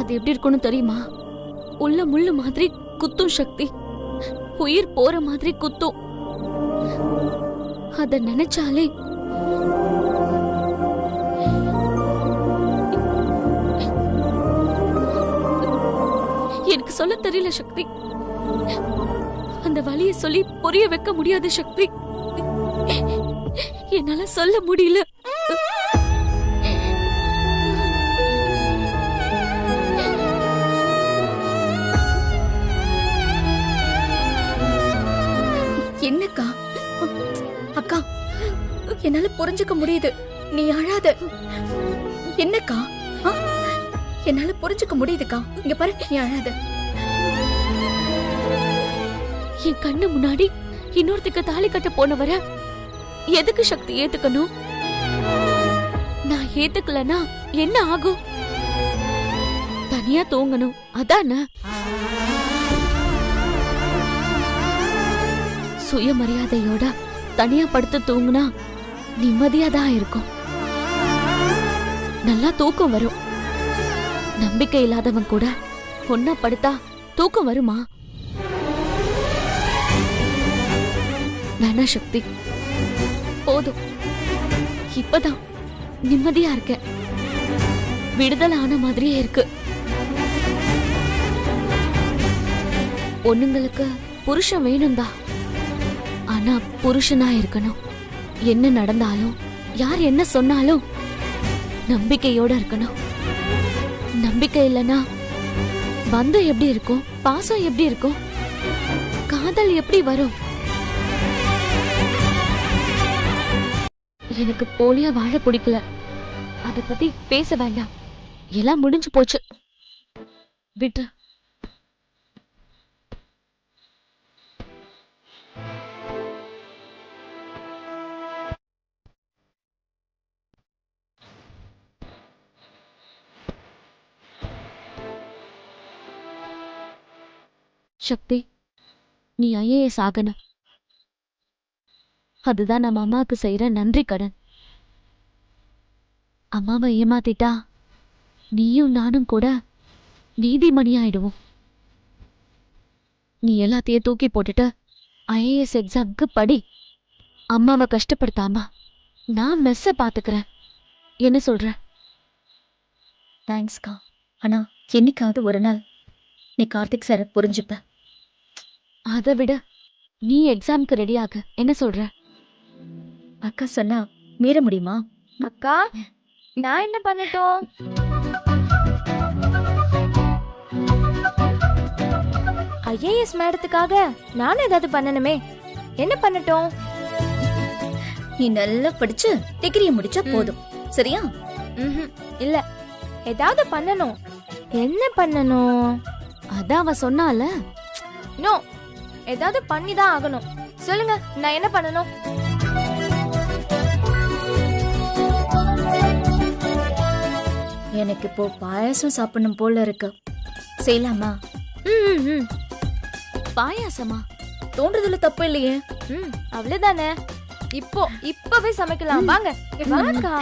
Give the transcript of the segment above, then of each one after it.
அது எப்படி இருக்கும்னு தெரியுமா? உள்ள முள்ளு மாதிரி குத்தும் சக்தி. உயிர் போற மாதிரி குத்தும். அத நினைச்சாலே எனக்கு சொல்ல தெரியல சக்தி. அந்த வலியை சொல்லி புரிய வைக்க முடியாத சக்தி. என்னால சொல்ல முடியல. என்னக்கா? அக்கா, என்னால புரிஞ்சுக்க முடியுது. நீ அழாத. என்னக்கா? என்னால புரிஞ்சுக்க முடியுதுக்கா. இங்க பாரு, நீ அழாத. என் கண்ணு முன்னாடி இன்னொருத்துக்கு தாலி கட்ட போனவர எதுக்கு சக்தி ஏத்துக்கணும்? நான் ஏத்துக்கலனா என்ன ஆகும்? தனியா தூங்கணும் அதானே? சுயமரியாதையோட தனியா படுத்து தூங்குனா நிம்மதியாதான் இருக்கும். நல்லா தூக்கம் வரும். நம்பிக்கை இல்லாதவன் கூட ஒன்னா படுத்தா தூக்கம் வருமா? வேணா சக்தி, போதும். இப்பதான் நிம்மதியா இருக்கேன். விடுதலை ஆன மாதிரியே இருக்கு. பொண்ணுங்களுக்கு புருஷன் வேணும்தா. ஆனா புருஷனா இருக்கணும். என்ன நடந்தாலும் யார் என்ன சொன்னாலும் நம்பிக்கையோட இருக்கணும். நம்பிக்கை இல்லனா பந்தம் எப்படி இருக்கும்? பாசம் எப்படி இருக்கும்? காதல் எப்படி வரும்? எனக்கு போலியா வாழ பிடிக்கல. அத பத்தி பேச வேண்டாம். எல்லாம் முடிஞ்சு போச்சு. விட்டு. சக்தி, நீ ஐஏஎஸ் ஆகணும். அதுதான் நம்ம அம்மாவுக்கு செய்யற நன்றி கடன். அம்மாவை ஏமாத்திட்டா நீயும் நானும் கூட நீதிமணி ஆயிடுவோம். நீ எல்லாத்தையும் தூக்கி போட்டுட்டு ஐஏஎஸ் எக்ஸாமுக்கு படி. அம்மாவை கஷ்டப்படுத்தாம நான் மெஸ்ஸ பாத்துக்கிறேன். என்ன சொல்ற? தேங்க்ஸ்க்கா. ஆனா என்னைக்காவது ஒரு நாள் நீ கார்த்திக் சார புரிஞ்சுப்ப. அதை விட நீ எக்ஸாமுக்கு ரெடி ஆகு. என்ன சொல்ற? அக்கா சொன்னா மீற முடியுமா? அக்கா, நான் என்ன பண்ணட்டும்? ஐஏஎஸ் மேடத்துக்காக நானும் ஏதாவது பண்ணணுமே. என்ன பண்ணட்டும்? நீ நல்லா படிச்சு டிகிரியை முடிச்சா போதும். சரியா? இல்ல, ஏதாவது பண்ணணும். என்ன பண்ணணும்? அதான் அவ சொன்னால. நோ, ஏதாவது பண்ணிதான் ஆகணும். சொல்லுங்க, நான் என்ன பண்ணணும்? எனக்கு இப்போ பாயாசம் சாப்பிடணும் போல இருக்கு. செய்யலாமா? பாயாசமா? தோன்றதுல தப்பு இல்லையே. அவ்வளவுதானே. இப்பவே சமைக்கலாம். வாங்க வாங்கக்கா.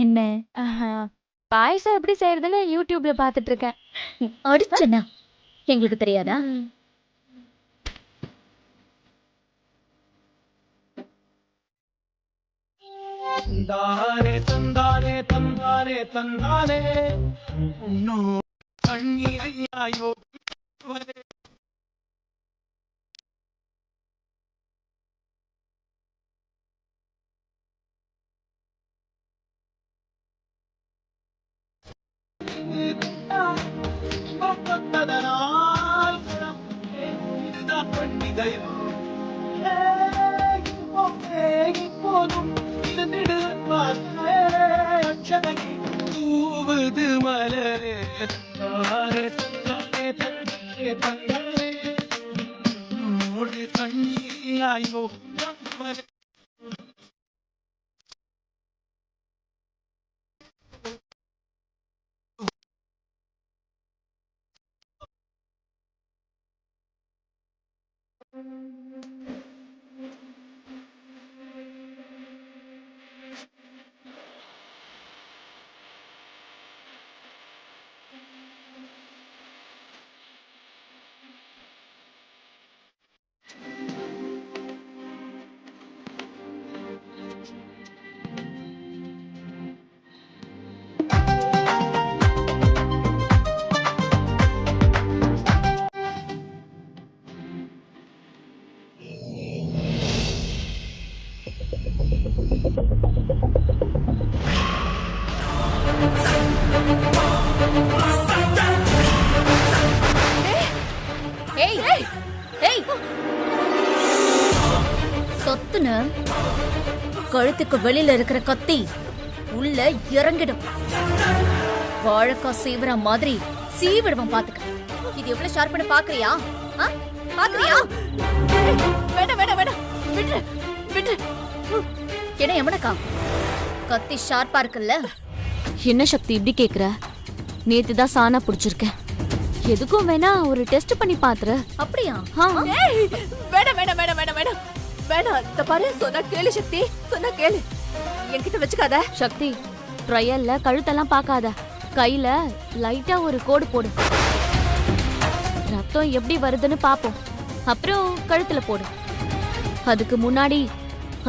என்ன பாயசம் எப்படி செய்யறதுன்னு யூடியூப்ல பாத்துட்டு இருக்கேன். அடிச்சனா எங்களுக்கு தெரியாதா? தந்தானே தந்தானே தந்தானே தந்தானே கண்ணீரையாயோ போதும் தூவது மலரே கண்ணீராயோ ஏய் ஏய் கத்துன கழுத்துக்கு வெளியில இருக்கிற கத்தி உள்ள இறங்கிடும். வாழைக்காய் சீவுற மாதிரி சீவிடுவோம் பாத்துக்க. இது எவ்வளவு ஷார்ப்னு பாக்குறியா? பாக்குறியா? வேணாம் வேணாம் வேணாம், விட்டு விட்டு. என்ன எமனக்கா கத்தி ஷார்ப்பா இருக்குல்ல? என்ன சக்தி இப்படி கேக்குற? நேத்து தான் சானா புடிச்சிருக்கேன். எதுக்கும் வேணா ஒரு டெஸ்ட் பண்ணி பாத்துற. அப்படியா? வேணாம் வேணாம் வேணாம் வேணாம் வேணாம் வேணாம். இந்த பாரு, சொன்னா கேளு சக்தி, சொன்னா கேளு. என்கிட்ட வச்சுக்காத. சக்தி, ட்ரையல்ல கழுத்தெல்லாம் பார்க்காத. கையில லைட்டா ஒரு கோடு போடு. ரத்தம் எப்படி வருதுன்னு பாப்போம். அப்புறம் கழுத்துல போடு. அதுக்கு முன்னாடி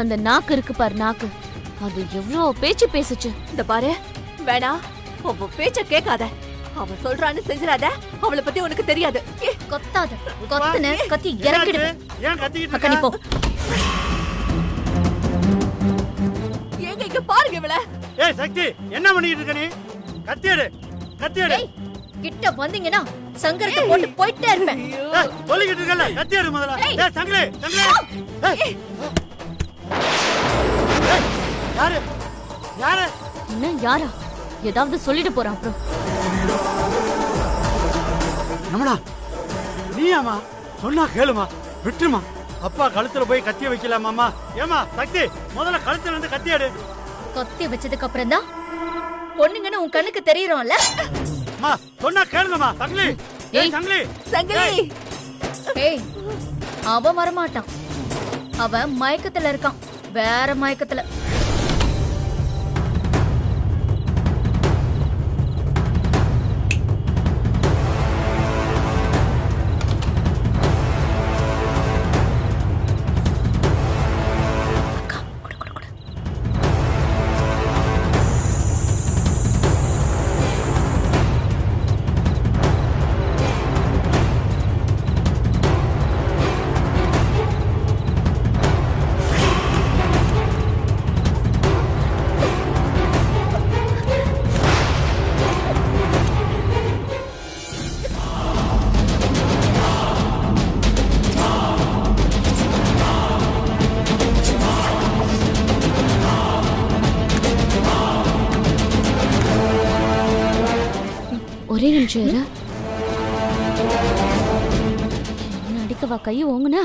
அந்த நாக்கு இருக்கு பாரு, நாக்கு. அது எவ்வளோ பேச்சு பேசுச்சு. இந்த பாரு, வேணாம், உன் பேச்ச கேட்காத. அவ சொல்றான்னு செஞ்சிடாத. அவளை பத்தி உனக்கு தெரியாது. கொத்தாத. கொத்துன கத்தி இறங்கிடுவேன். ஏன் கத்திக்கிட்டு அக்கா நீ போ. எங்க இங்க பாருங்க இவள. ஏய் சக்தி, என்ன பண்ணிட்டு இருக்க நீ? கத்தி எடு, கத்தி எடு. ஏய், கிட்ட வந்தீங்கன்னா சங்கரத்தை போட்டு போயிட்டே இருப்பேன். ஏய், சொல்லிக்கிட்டு இருக்கல, கத்தி எடு முதல்ல. ஏய் சங்கலே, சங்கலே. ஏய், யாரு யாரு? என்ன யாரா? ஏதாவது சொல்லிட்டு போறான். அப்புறம் ரமணா, நீயாமா? சொன்னா கேளுமா, விட்டுருமா. அப்பா கழுத்துல போய் கத்திய வைக்கலாமாமா? ஏமா சக்தி, முதல்ல கழுத்துல இருந்து கத்தி எடு. கத்தி வச்சதுக்கு அப்புறம் தான் பொண்ணுங்கன்னு உன் கண்ணுக்கு தெரியுறோம்ல. அம்மா சொன்னா கேளுங்கம்மா. சங்கலி, ஏய் சங்கலி, சங்கலி. ஏய், அவன் வரமாட்டான். அவன் மயக்கத்துல இருக்கான், வேற மயக்கத்துல. ஒரே நிமிஷம் இரு. என்ன அடிக்கவா கை ஓங்குன?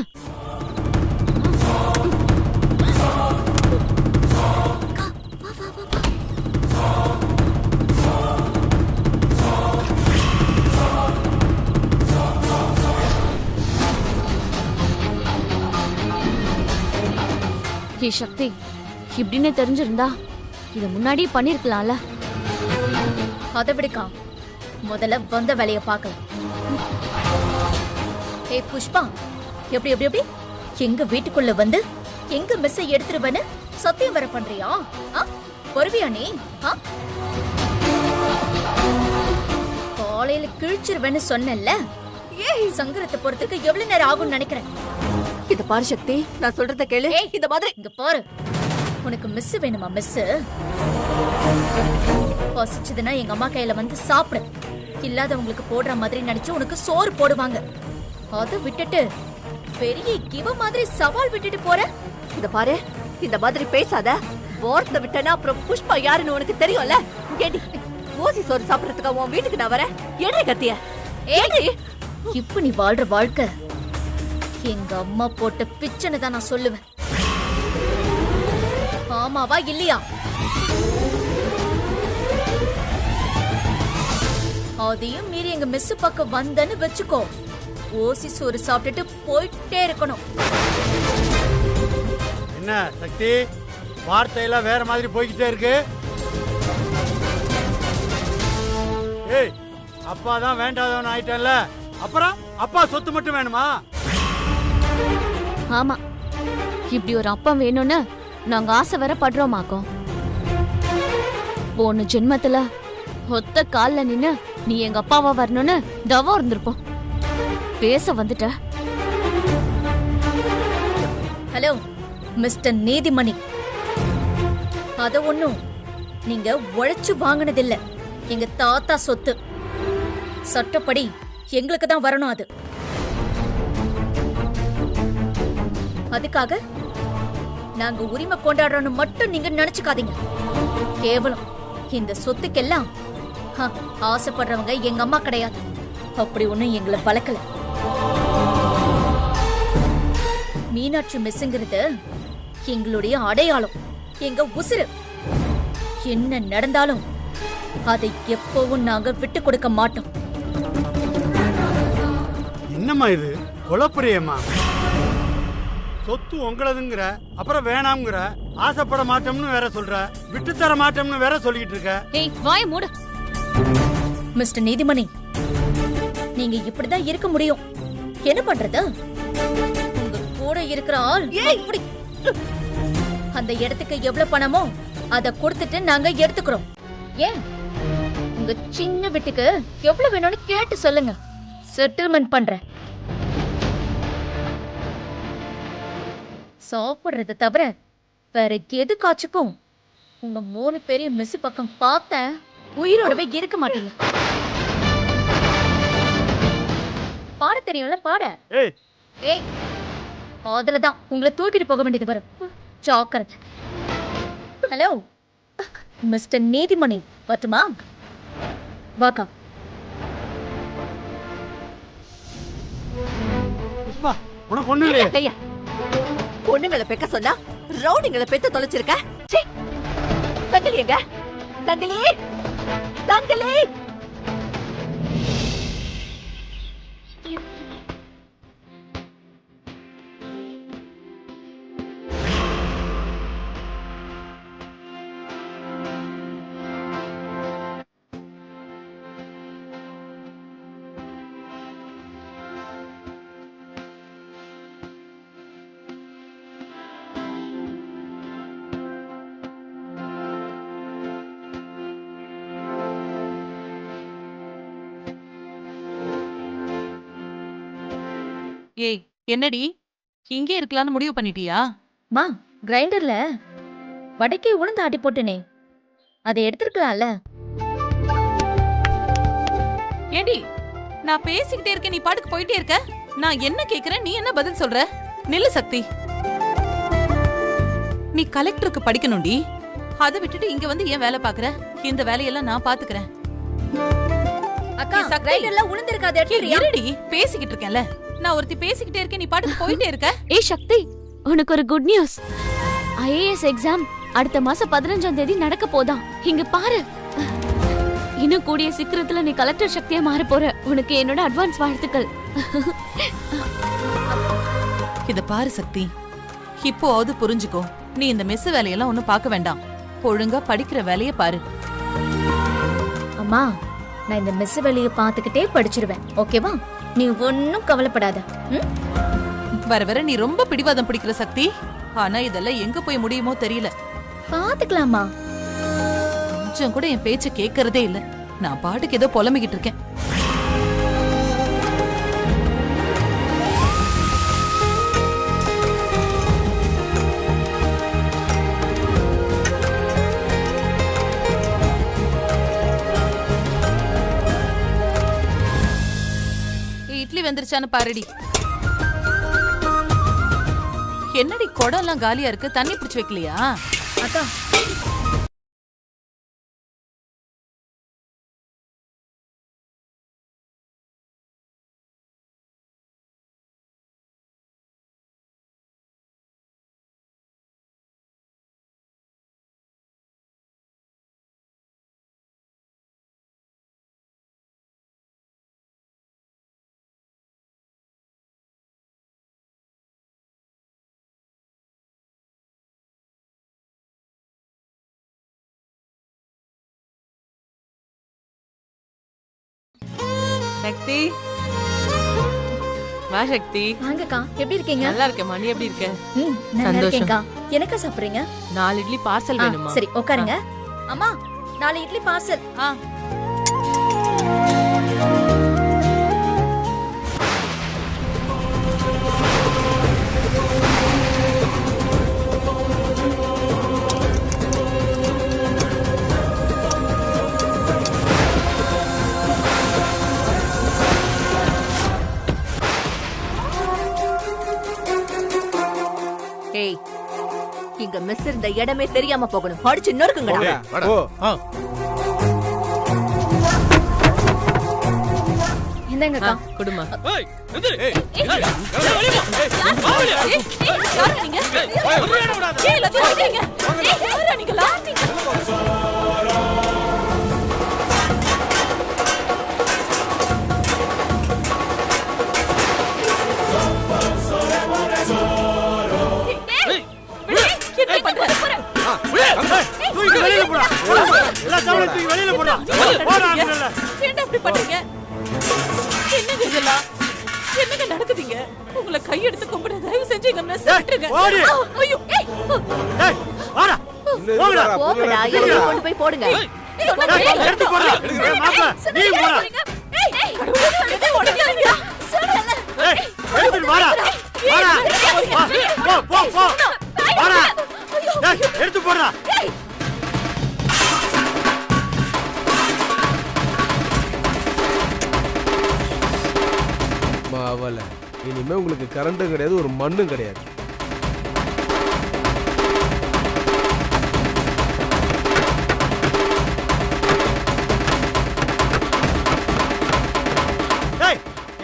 ஏ சக்தி, இப்படின்னு தெரிஞ்சிருந்தா இத முன்னாடி பண்ணிருக்கலாம்ல. அதை விடுக்கா, முதல்ல வந்த வேலைய பார்க்கலாம். ஏய் புஷ்பா, எப்படி எப்படி எப்படி எங்க வீட்டுக்குள்ள வந்து எங்க மெஸ்ஸை எடுத்துருவன்னு சத்தியம் வர பண்றியா? வருவியா நீ? காலையில கிழிச்சிருவேன்னு சொன்னல. சங்கரத்தை போறதுக்கு எவ்வளவு நேரம் ஆகும்னு நினைக்கிறேன். இத பாரு சக்தி, நான் சொல்றத கேளு. இந்த மாதிரி இங்க பாரு, உனக்கு மிஸ் வேணுமா? மிஸ் பசிச்சதுன்னா எங்க அம்மா கையில வந்து சாப்பிடு. இல்லாதவங்களுக்கு போடுற மாதிரி நினைச்சு உனக்கு சோறு போடுவாங்க. அதை விட்டுட்டு பெரிய கிவ மாதிரி சவால் விட்டுட்டு போற. இத பாரு, இந்த மாதிரி பேசாத. வார்த்தை விட்டனா அப்புறம் புஷ்பா யாருன்னு உனக்கு தெரியும்ல. கேடி, ஓசி சோறு சாப்பிடறதுக்கு உன் வீட்டுக்கு நான் வரேன். என்ன கத்திய? ஏடி, இப்ப நீ வாழ்ற வாழ்க்கை எங்க அம்மா போட்ட பிச்சனை தான் நான் சொல்லுவேன். ஆமாவா இல்லையா? அதையும் மீறி எங்க மெஸ் பக்கம் வந்தன்னு வச்சுக்கோ, ஓசி சோறு சாப்பிட்டுட்டு போயிட்டே இருக்கணும். என்ன சக்தி, வார்த்தையெல்லாம் வேற மாதிரி போய்கிட்டே இருக்கு. ஏய், அப்பா தான் வேண்டாதவன் ஆயிட்டேன்ல, அப்புறம் அப்பா சொத்து மட்டும் வேணுமா? ஆமா, இப்படி ஒரு அப்பா வேணும்னு நாங்க ஆசை வர படுறோமாக்கோம். போன ஜென்மத்துல ஒத்த கால்ல நின்னு நீ எங்க அப்பாவா வரணும்னு தவம் இருந்திருப்போம். பேச வந்துட்ட. ஹலோ மிஸ்டர் நீதிமணி, அத ஒண்ணும் நீங்க உழைச்சு வாங்கினதில்ல, எங்க தாத்தா சொத்து. சட்டப்படி எங்களுக்கு தான் வரணும். அதுக்காக நாங்க உரிமை கொண்டாடுறோம்னு மட்டும் நீங்க நினைச்சுக்காதீங்க. கேவலம் இந்த சொத்துக்கெல்லாம் ஆசைப்படுறவங்க எங்க அம்மா கிடையாது. அப்படி ஒண்ணும் எங்களை வளர்க்கல. மீனாட்சி மிஸ்ங்கிறது எங்களுடைய அடையாளம், எங்க உசுரு. என்ன நடந்தாலும் அதை எப்பவும் நாங்க விட்டு கொடுக்க மாட்டோம். என்னம்மா இது குழப்பறியம்மா? சொத்து உங்களதுங்கிற, அப்புறம் வேணாம்ங்கிற, ஆசைப்பட மாட்டோம்னு வேற சொல்ற, விட்டு தர மாட்டோம்னு வேற சொல்லிட்டு இருக்க. ஏய் வாய் மூடு. மிஸ்டர் நீதிமணி, நீங்க இப்படிதான் இருக்க முடியும். என்ன பண்றது? உங்க கூட இருக்கிற ஆள் அப்படி. அந்த இடத்துக்கு எவ்வளவு பணமோ அதை கொடுத்துட்டு நாங்க எடுத்துக்கிறோம். ஏன் உங்க சின்ன வீட்டுக்கு எவ்வளவு வேணும்னு கேட்டு சொல்லுங்க, செட்டில்மெண்ட் பண்றேன். சாப்பிடுறத தவிர வேற எதுக்காச்சுக்கும் உங்க 3 பேரையும் மிஸ் பக்கம் பார்த்தேன், உயிரோடவே இருக்க மாட்டீங்க. பாட தெரியும்ல, பாட. ஏய், அதுலதான் உங்களை தூக்கிட்டு போக வேண்டியது வரும். ஜாக்கிரதை. ஹலோ மிஸ்டர் நீதிமணி, வரட்டுமா? வாக்கா. புஷ்பா, உனக்கு ஒண்ணு இல்லையே. ஐயா, பொண்ணுங்களை பெக்க சொன்னா ரவுடிங்களை பெத்து தொலைச்சிருக்க. தங்கலி எங்க? தங்கலி, தங்கலி. ஏய், என்னடி இங்கே இருக்கலாம்னு முடிவு பண்ணிட்டியா? மா, கிரைண்டர்ல வடக்கே உளுந்து ஆட்டி போட்டுனே, அதை எடுத்துருக்கலாம்ல. ஏண்டி, நான் பேசிக்கிட்டே இருக்கேன், நீ பாட்டுக்கு போயிட்டே இருக்க. நான் என்ன கேக்குறேன், நீ என்ன பதில் சொல்ற? நில்லு சக்தி. நீ கலெக்டருக்கு படிக்கணும்டி. அதை விட்டுட்டு இங்க வந்து ஏன் வேலை பாக்குற? இந்த வேலையெல்லாம் நான் பாத்துக்கிறேன். அக்கா, கிரைண்டர்ல உளுந்து இருக்காது, எடுத்துறியா? இருடி, பேசிக்கிட்டு இருக்கேன்ல. நான் ஒருத்தி பேசிக்கிட்டே இருக்கேன், நீ பாட்டுக்கு போயிட்டே இருக்க. ஏய் சக்தி, உனக்கு ஒரு குட் நியூஸ். ஐஏஎஸ் எக்ஸாம் அடுத்த மாசம் 15ஆம் தேதி நடக்க போதாம். இங்க பாரு, இன்னும் கூடிய சீக்கிரத்துல நீ கலெக்டர் சக்தியா மாற போற. உனக்கு என்னோட அட்வான்ஸ் வாழ்த்துக்கள். இத பாரு சக்தி, இப்போவாவது புரிஞ்சுக்கோ. நீ இந்த மெஸ் வேலையெல்லாம் ஒண்ணும் பார்க்க வேண்டாம். ஒழுங்கா படிக்கிற வேலையை பாரு. அம்மா, நான் இந்த மெஸ் வேலையை பார்த்துக்கிட்டே படிச்சிருவேன், ஓகேவா? நீ ஒன்னும் கவலைப்படாத. வர வர நீ ரொம்ப பிடிவாதம் பிடிக்கிற சக்தி. ஆனா இதெல்லாம் எங்க போய் முடியுமோ தெரியல. பாத்துக்கலாமா? கொஞ்சம் கூட என் பேச்ச கேட்கறதே இல்ல. நான் பாட்டுக்கு ஏதோ புலம்பிக்கிட்டு இருக்கேன். இட்லி வெந்துருச்சான்னு பாருடி. என்னடி குடம் எல்லாம் காலியா இருக்கு, தண்ணி பிடிச்சு வைக்கலையா? அக்கா, சக்தி வா சக்தி. வாங்கக்கா, எப்படி இருக்கீங்க? நல்லா இருக்கேன். நீ எப்படி இருக்க? நல்லா சந்தோஷம். இருக்கேன்க்கா. என்னக்கா சாப்பிடுறீங்க? 4 இட்லி பார்சல் வேணுமா? சரி உட்காருங்க. அம்மா 4 இட்லி பார்சல். ஏய், இங்க மிஸ் இருந்த இடமே தெரியாம போகணும். அடிச்சு நொறுக்குங்கடா. என்னங்கக்கா? குடுமா. என்னங்க நடக்குதுங்க? உங்களை கையெடுத்து கும்பிட தயவு செஞ்சு எங்க மெஸ் விட்டுருங்க. ஐயோ போங்கடா, இறங்கி கொண்டு போய் போடுங்க. எடுத்து போடுறா. மாப்ள நீ போடா. எடுத்து வாடா. வாடா. போ போ போ. வாடா. எடுத்து போடுறா. மாவல இனிமே உங்களுக்கு கரண்ட்டும் கிடையாது, ஒரு மண்ணும் கிடையாது.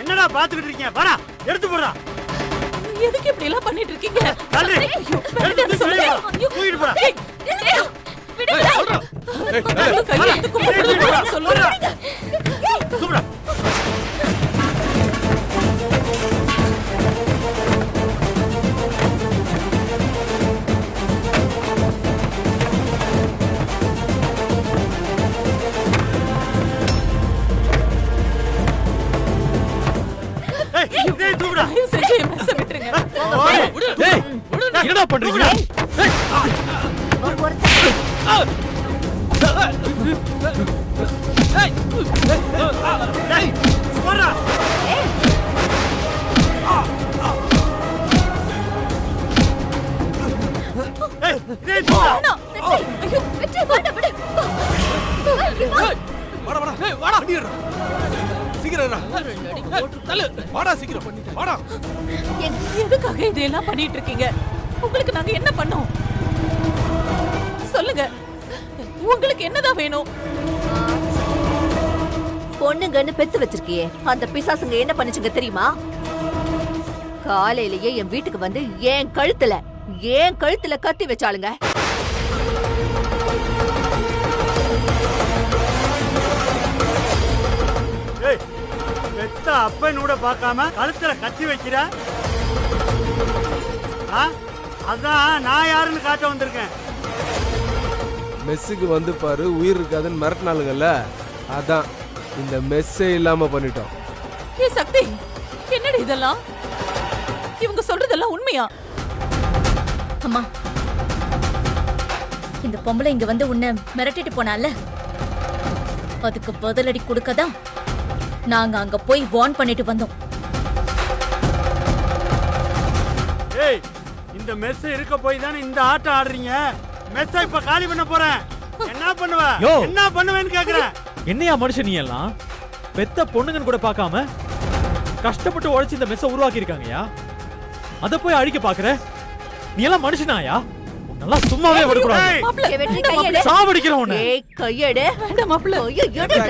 என்னடா பாத்துக்கிட்டு இருக்கீங்க? வாடா, எடுத்து போடுறா. எதுக்கு இப்படி எல்லாம் பண்ணிட்டு இருக்கீங்க? தூக்கிட்டு போடா. கையெடுத்து கும்பிட சொல்லுங்க. கூப்பிடா. என்னடா பண்றீங்க? எதுக்காக இதெல்லாம் பண்ணிட்டு இருக்கீங்க? உங்களுக்கு நாங்க என்ன பண்ணோம் சொல்லுங்க. உங்களுக்கு என்னதான் வேணும்? பொண்ணுங்கன்னு பெத்து வச்சிருக்கியே, அந்த பிசாசுங்க என்ன பண்ணுச்சுங்க தெரியுமா? காலையிலேயே என் வீட்டுக்கு வந்து என் கழுத்துல கத்தி வச்சாளுங்க. பெத்த அப்பன் கூட பார்க்காம கழுத்துல கத்தி வைக்கிற. அதான் நான் யாருன்னு காட்ட வந்திருக்கேன். மெஸ்ஸுக்கு வந்து பாரு, உயிர் இருக்காதுன்னு மிரட்டினாலுங்கல்ல, அதான் இந்த மெஸ்ஸே இல்லாம பண்ணிட்டோம். ஏ சக்தி, என்னடி இதெல்லாம்? இவங்க சொல்றதெல்லாம் உண்மையா? அம்மா, இந்த பொம்பளை இங்க வந்து உன்னை மிரட்டிட்டு போனால, அதுக்கு பதிலடி கொடுக்கதான் நாங்க அங்க போய் வார்ன் பண்ணிட்டு வந்தோம். ஏய், இந்த மெஸ் இருக்க போய் தானே இந்த ஆட்டம் ஆடுறீங்க. மெஸ்ஸை இப்ப காலி பண்ண போறேன். என்ன பண்ணுவ? என்ன பண்ணுவேன்னு கேக்குறேன். என்னையா மனுஷன் நீ எல்லாம்? பெத்த பொண்ணுங்கன்னு கூட பார்க்காம கஷ்டப்பட்டு உழைச்சு இந்த மெஸ்ஸை உருவாக்கி இருக்காங்கயா. அத போய் அழிக்க பாக்குற? நீ எல்லாம் மனுஷனாயா? உன்னெல்லாம் சும்மாவே விடக்கூடாது. சாவடிக்கிறோம் உன்னை. ஏய், கையெடு. வேண்டாம் மாப்ள. ஐயோ, எடுடா.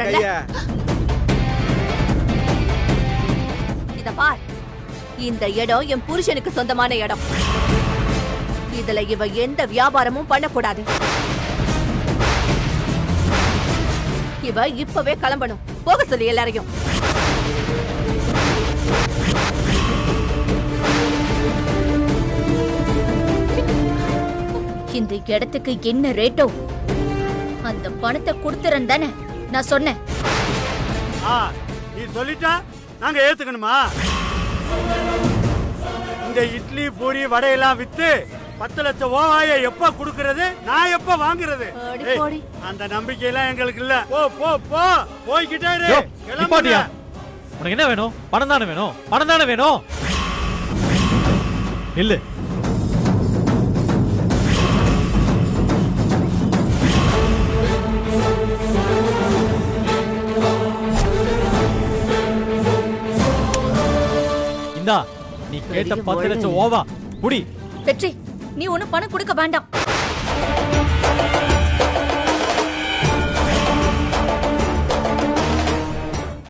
இத பார், இந்த இடம் என் புருஷனுக்கு சொந்தமான இடம். இதுல இவ எந்த வியாபாரமும் பண்ணக்கூடாது. இவ இப்பவே கிளம்பணும். போக சொல்லி எல்லாரையும். இந்த இடத்துக்கு என்ன ரேட்டோ அந்த பணத்தை கொடுத்துறேன் தானே நான் சொன்னேன். நீ சொல்லிட்டா நாங்க ஏத்துக்கணுமா? இந்த இட்லி பூரி வடையெல்லாம் வித்து 10 லட்சம் ஓவாய எப்ப குடுக்கறது, நான் எப்ப வாங்குறது? அந்த நம்பிக்கையெல்லாம் எங்களுக்கு இல்ல. போ போ போ போய்கிட்டே இரு. நிப்பாட்டியா? உனக்கு என்ன வேணும்? பணம் தானே வேணும், பணம் தானே வேணும். இல்ல இந்தா, நீ கேட்ட 10 லட்சம் ஓவா புடி. வெற்றி, நீ ஒன்னும் பணம் கொடுக்க வேண்டாம்.